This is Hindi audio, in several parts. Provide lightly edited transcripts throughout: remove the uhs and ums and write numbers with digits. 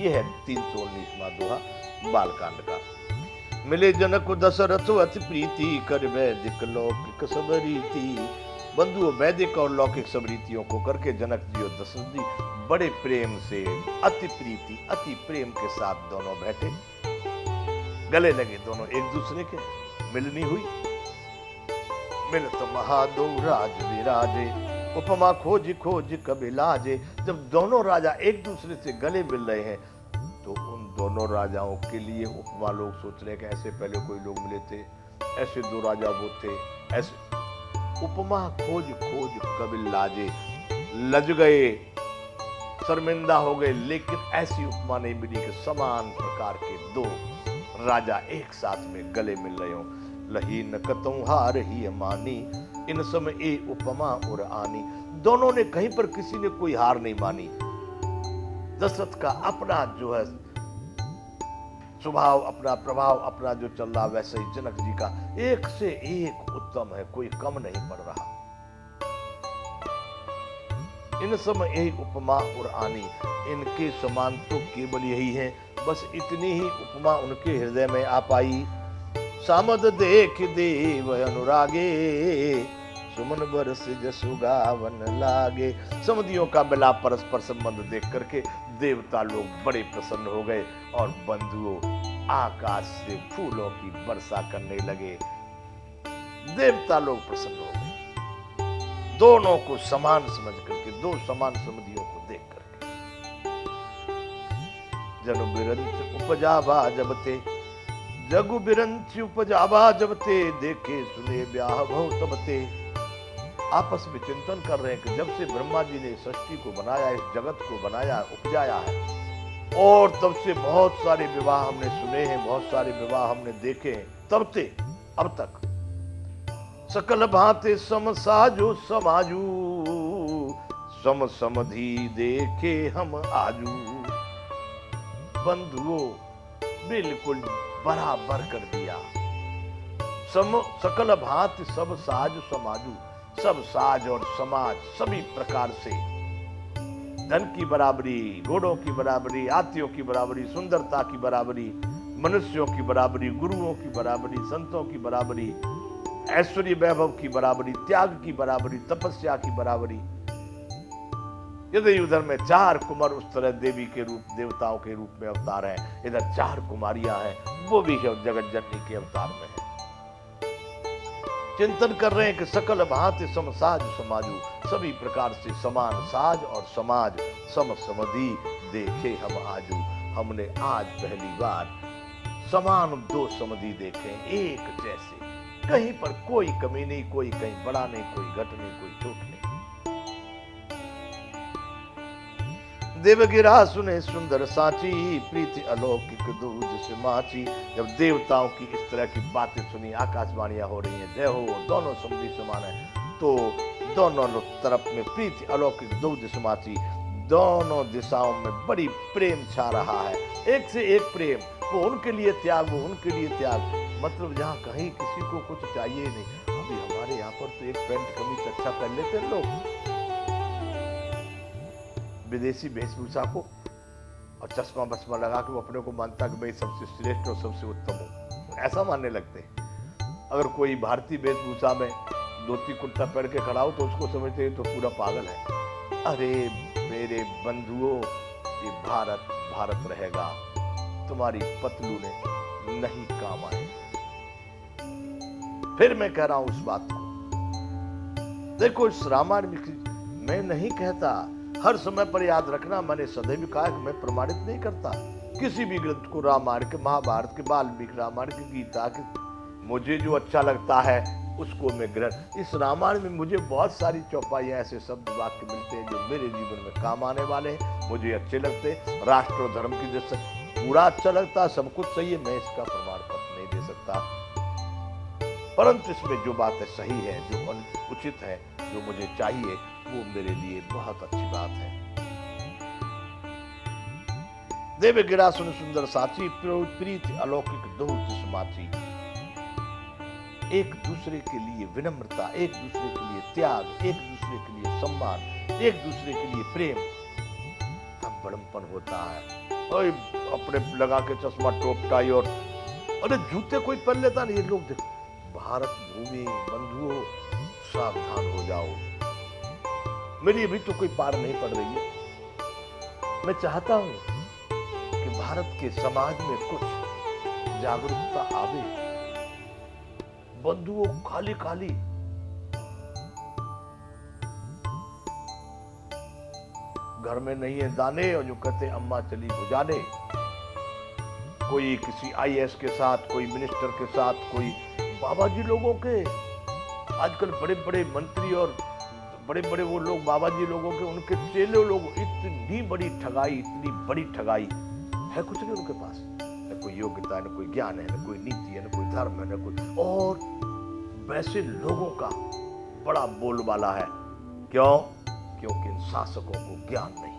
ये है 319वां दोहा बालकांड का। मिले जनक दशरथ अति प्रीति, कर वैदिक लौकिक सब रीति। बंधुओं, वैदिक और लौकिक सब रीतियों को करके जनक जी और दशरथ जी बड़े प्रेम से, अति प्रीति, अति प्रेम के साथ दोनों बैठे, गले लगे दोनों एक दूसरे के, मिलनी हुई। मिलत महादो राज विराजे, उपमा खोज खोज कबि लाजे। जब दोनों राजा एक दूसरे से गले मिल रहे हैं तो उन दोनों राजाओं के लिए उपमा लोग सोच रहे हैं कि ऐसे पहले कोई लोग मिले थे, ऐसे दो राजा वो थे, ऐसे। उपमा खोज खोज कबि लाजे, लज गए, शर्मिंदा हो गए, लेकिन ऐसी उपमा नहीं मिली कि समान प्रकार के दो राजा एक साथ में गले मिल रहे हो। लही न कतौ हार ही मानी, इन समय ए उपमा और आनी। दोनों ने कहीं पर किसी ने कोई हार नहीं मानी। दशरथ का अपना जो है स्वभाव, अपना प्रभाव, अपना जो चल रहा, वैसे ही जनक जी का एक से एक उत्तम है, कोई कम नहीं पड़ रहा। इन समय यही उपमा और आनी, इनके समान तो केवल यही है, बस इतनी ही उपमा उनके हृदय में आ पाई। सामद देख देव अनुरागे, सुमन बरस जसु गावन लागे। समियों का मिलाप परस्पर संबंध देख करके देवता लोग बड़े प्रसन्न हो गए और बंधुओं आकाश से फूलों की वर्षा करने लगे। देवता लोग प्रसन्न हो गए दोनों को समान समझ करके, दो समान समियों को देख करके। जनु बिरंच उपजावा जबते, जगु बिरंच उपजावा जबते, देखे सुने ब्याह भव तबते। आपस में चिंतन कर रहे हैं कि जब से ब्रह्मा जी ने सृष्टि को बनाया, इस जगत को बनाया, उपजाया है, और तब से बहुत सारे विवाह हमने सुने हैं, बहुत सारे विवाह हमने देखे हैं, तब से अब तक सकल भांति सम साजो समाजू, सम समधि देखे हम आजू। बंधुओं, बिल्कुल बराबर कर दिया। सकल भांति सब साज समाजू, सब साज और समाज सभी प्रकार से, धन की बराबरी, घोड़ों की बराबरी, हाथियों की बराबरी, सुंदरता की बराबरी, मनुष्यों की बराबरी, गुरुओं की बराबरी, संतों की बराबरी, ऐश्वर्य वैभव की बराबरी, त्याग की बराबरी, तपस्या की बराबरी। यदि उधर में 4 कुमार उस तरह देवी के रूप, देवताओं के रूप में अवतार हैं, इधर 4 कुमारियां हैं, वो भी जगत जननी के अवतार में है। चिंतन कर रहे हैं कि सकल भांति सम साज समाजू, सभी प्रकार से समान साज और समाज, सम समधि देखे हम आजू। हमने आज पहली बार समान 2 समधि देखे, एक जैसे, कहीं पर कोई कमी नहीं, कोई कहीं बड़ा नहीं, कोई घट नहीं, कोई छोट नहीं। देवगिरा सुने सुंदर साची, प्रीति अलौकिक दूज से माची। जब देवताओं की इस तरह की बातें सुनी, आकाशवाणियां हो रही हैं, जय हो, दोनों समधि समान है, तो दोनों तरफ में प्रीति अलौकिक दूज से माची, दोनों दिशाओं में बड़ी प्रेम छा रहा है, एक से एक प्रेम। वो उनके लिए त्याग, वो उनके लिए त्याग, मतलब जहाँ कहीं किसी को कुछ चाहिए नहीं। अभी हमारे यहाँ पर तो एक पैंट कमीज अच्छा पहन लेते हैं लोग, विदेशी वेशभूषा को, और चश्मा बचमा लगा के वो अपने को मानता कि मैं सबसे श्रेष्ठ और सबसे उत्तम हूँ, ऐसा मानने लगते हैं। अगर कोई भारतीय वेशभूषा में धोती कुर्ता पहन के खड़ा हो तो उसको समझते हैं तो पूरा पागल है। अरे मेरे बंधुओं, ये भारत भारत रहेगा, तुम्हारी पतलूने नहीं काम आए। फिर मैं कह रहा हूं उस बात को, देखो इस रामायण में मैं नहीं कहता, हर समय पर याद रखना, मैंने सदैव कहा कि मैं प्रमाणित नहीं करता किसी भी ग्रंथ को, रामायण के, महाभारत के, वाल्मीकि रामायण की, गीता के, मुझे जो अच्छा लगता है उसको मैं ग्रंथ। इस रामायण में मुझे बहुत सारी चौपाइयां, ऐसे शब्द वाक्य मिलते हैं जो मेरे जीवन में काम आने वाले हैं, मुझे अच्छे लगते, राष्ट्र और धर्म की दृष्टि पूरा अच्छा लगता, सब कुछ सही है, मैं इसका प्रमाण पत्र नहीं दे सकता, परंतु इसमें जो बात है सही है, जो उचित है, जो मुझे चाहिए, वो मेरे लिए बहुत अच्छी बात है। देव गिरा सुन सुंदर साची, प्रीति अलौकिक दूज समाची। एक दूसरे के लिए विनम्रता, एक दूसरे के लिए त्याग, एक दूसरे के लिए सम्मान, एक दूसरे के लिए प्रेम, तब बड़प्पन होता है। ओए अपने लगा के चश्मा टोप टाई और अरे जूते कोई पहन लेता नहीं। ये लोग देख, भारत भूमि बंधुओं सावधान हो जाओ, मेरी अभी तो कोई पार नहीं पड़ रही है। मैं चाहता हूं कि भारत के समाज में कुछ जागरूकता आवे। बंधुओं खाली खाली घर में नहीं है दाने और जो कहते अम्मा चली बुझाने। कोई किसी आईएएस के साथ, कोई मिनिस्टर के साथ, कोई बाबा जी लोगों के आजकल बड़े बड़े मंत्री और बड़े बड़े वो लोग बाबा जी लोगों के, उनके चेले लोग, इतनी बड़ी ठगाई, इतनी बड़ी ठगाई है। कुछ नहीं उनके पास, न कोई योग्यता है, न कोई ज्ञान है, न कोई नीति है, न कोई धर्म है, न कोई। और वैसे लोगों का बड़ा बोलबाला है। क्यों? क्योंकि इन शासकों को ज्ञान नहीं है।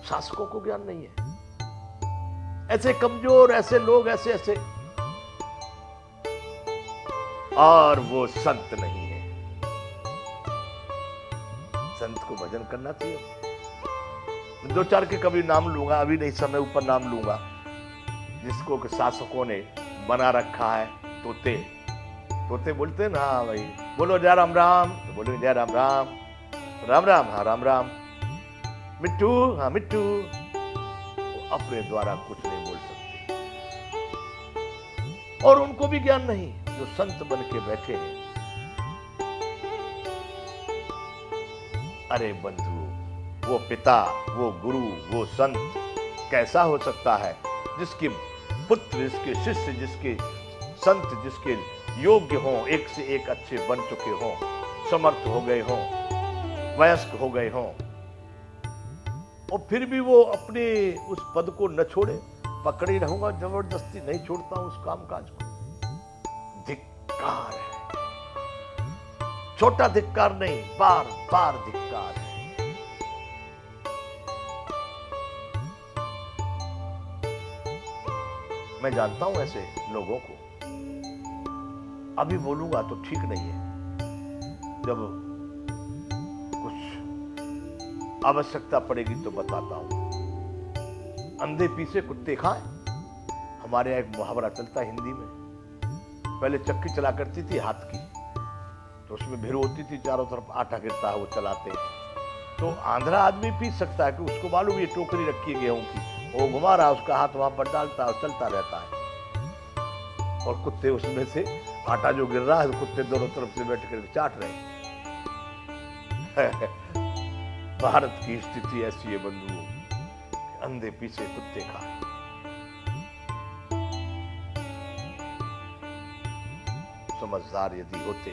शासकों को ज्ञान नहीं है। ऐसे कमजोर, ऐसे लोग, ऐसे ऐसे, और वो संत नहीं है। संत को भजन करना चाहिए। दो चार के कभी नाम लूंगा, अभी नहीं समय ऊपर नाम लूंगा, जिसको शासकों ने बना रखा है। तोते तोते बोलते हैं ना, हाँ भाई बोलो जय राम राम, तो बोले जय राम राम, राम राम, हाँ राम राम, मिट्टू, हाँ मिट्टू। वो अपने द्वारा कुछ नहीं बोल सकते, और उनको भी ज्ञान नहीं जो संत बन के बैठे हैं। अरे बंधु, वो पिता, वो गुरु, वो संत कैसा हो सकता है जिसके पुत्र, जिसके शिष्य, जिसके संत, जिसके योग्य हों, एक से एक अच्छे बन चुके हों, समर्थ हो गए हों, वयस्क हो गए हों, और फिर भी वो अपने उस पद को न छोड़े। पकड़े रहूंगा, जबरदस्ती नहीं छोड़ता उस कामकाज को। धिक्कार है, छोटा धिक्कार नहीं, बार बार धिक्कार है। मैं जानता हूं ऐसे लोगों को, अभी बोलूंगा तो ठीक नहीं है। जब कुछ आवश्यकता पड़ेगी तो बताता हूं। अंधे पीछे कुत्ते खाए, हमारे यहाँ एक मुहावरा चलता है हिंदी में। पहले चक्की चला करती थी हाथ की, तो उसमें भीड़ होती थी, चारों तरफ आटा गिरता है, वो चलाते। तो आंध्रा आदमी पी सकता है कि उसको मालूम ये टोकरी रखी है गेहूं की, वो घुमा रहा, उसका हाथ वहां पर डालता है और चलता रहता है। और कुत्ते उसमें से आटा जो गिर रहा है, कुत्ते दोनों तरफ से बैठ कर चाट रहे हैं। भारत की स्थिति ऐसी है बंधुओं, अंधे पीछे कुत्ते खाए। समझदार यदि होते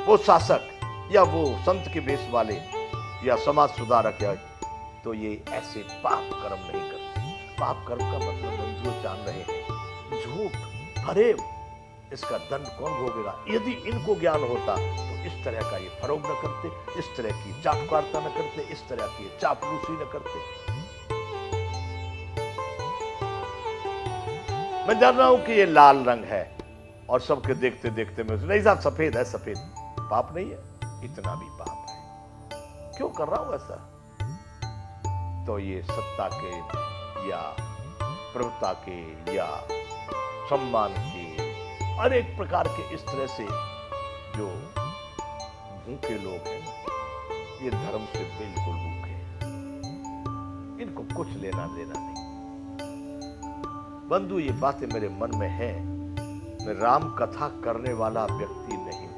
वो शासक या वो संत के भेष वाले या समाज सुधारक, या तो ये ऐसे पाप कर्म नहीं करते। पाप कर्म का मतलब बंधुओं जान रहे हैं, झूठ, फरेब, इसका दंड कौन भोगेगा। यदि इनको ज्ञान होता तो इस तरह का ये फरोग न करते, इस तरह की चाटुकारिता न करते, इस तरह की चापलूसी न करते। मैं जान रहा हूं कि ये लाल रंग है और सबके देखते देखते मैं नहीं साहब सफेद है, सफेद पाप नहीं है, इतना भी पाप है। क्यों कर रहा हूं ऐसा? तो ये सत्ता के या प्रभुता के या सम्मान के अनेक प्रकार के इस तरह से जो भूखे लोग हैं, ये धर्म से बिल्कुल भूखे हैं, इनको कुछ लेना देना नहीं। बंधु, ये बातें मेरे मन में हैं। मैं राम कथा करने वाला व्यक्ति नहीं हूं।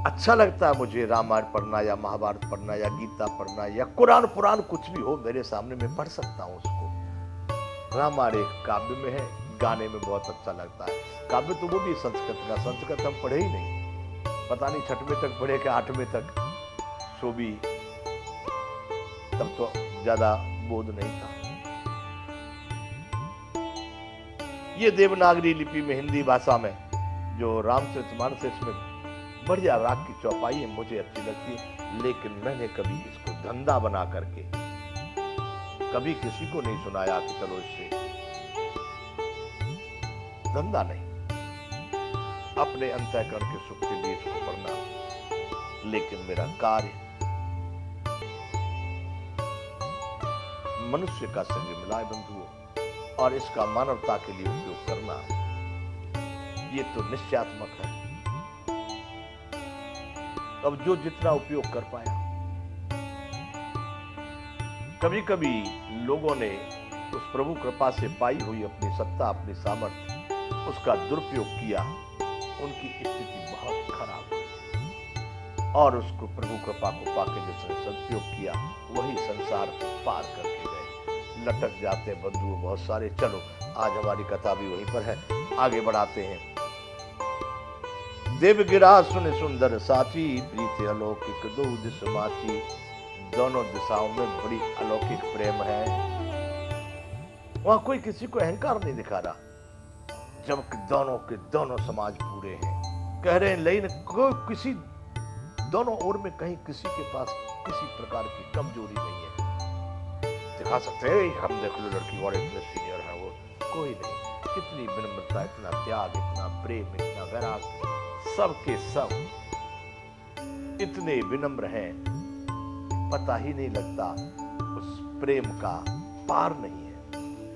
अच्छा लगता है मुझे रामायण पढ़ना या महाभारत पढ़ना या गीता पढ़ना या कुरान पुराण, कुछ भी हो मेरे सामने मैं पढ़ सकता हूं उसको। रामायण एक काव्य में है, गाने में बहुत अच्छा लगता है। काव्य तो वो भी संस्कृत का, संस्कृत हम पढ़े ही नहीं, पता नहीं 6वीं तक पढ़े कि 8वीं तक, सो भी तब तो ज्यादा बोध नहीं था। ये देवनागरी लिपि में, हिंदी भाषा में जो रामचरितमानस है, इसमें बढ़िया राग की चौपाई है, मुझे अच्छी लगती है। लेकिन मैंने कभी इसको धंधा बना करके कभी किसी को नहीं सुनाया कि चलो इससे धंधा नहीं, अपने अंतःकरण के सुख के लिए इसको पढ़ना। लेकिन मेरा कार्य मनुष्य का संग मिलाए बंधुओं, और इसका मानवता के लिए उपयोग करना, ये तो निश्चयात्मक है। अब जो जितना उपयोग कर पाया। कभी कभी लोगों ने उस प्रभु कृपा से पाई हुई अपनी सत्ता, अपनी सामर्थ्य, उसका दुरुपयोग किया, उनकी स्थिति बहुत खराब हुई, और उसको प्रभु कृपा को पाके जिसने सदुपयोग किया, वही संसार पार करके गए। लटक जाते बंधु बहुत सारे। चलो आज हमारी कथा भी वहीं पर है, आगे बढ़ाते हैं। देव गिरा सुन सुंदर साची, प्रीति अलौकिक दो दिस माची। दोनों दिशाओं में बड़ी अलौकिक प्रेम है। वहां कोई किसी को अहंकार नहीं दिखा रहा, जबकि दोनों के दोनों समाज पूरे हैं। कह रहे हैं लेकिन कोई किसी दोनों ओर में कहीं किसी के पास किसी प्रकार की कमजोरी नहीं है। दिखा सकते हैं हम देख लो लड़की वाले इतने सीनियर है, वो कोई नहीं। कितनी विनम्रता, इतना त्याग, इतना प्रेम, इतना वैराग, सब के सब इतने विनम्र हैं, पता ही नहीं लगता उस प्रेम का पार नहीं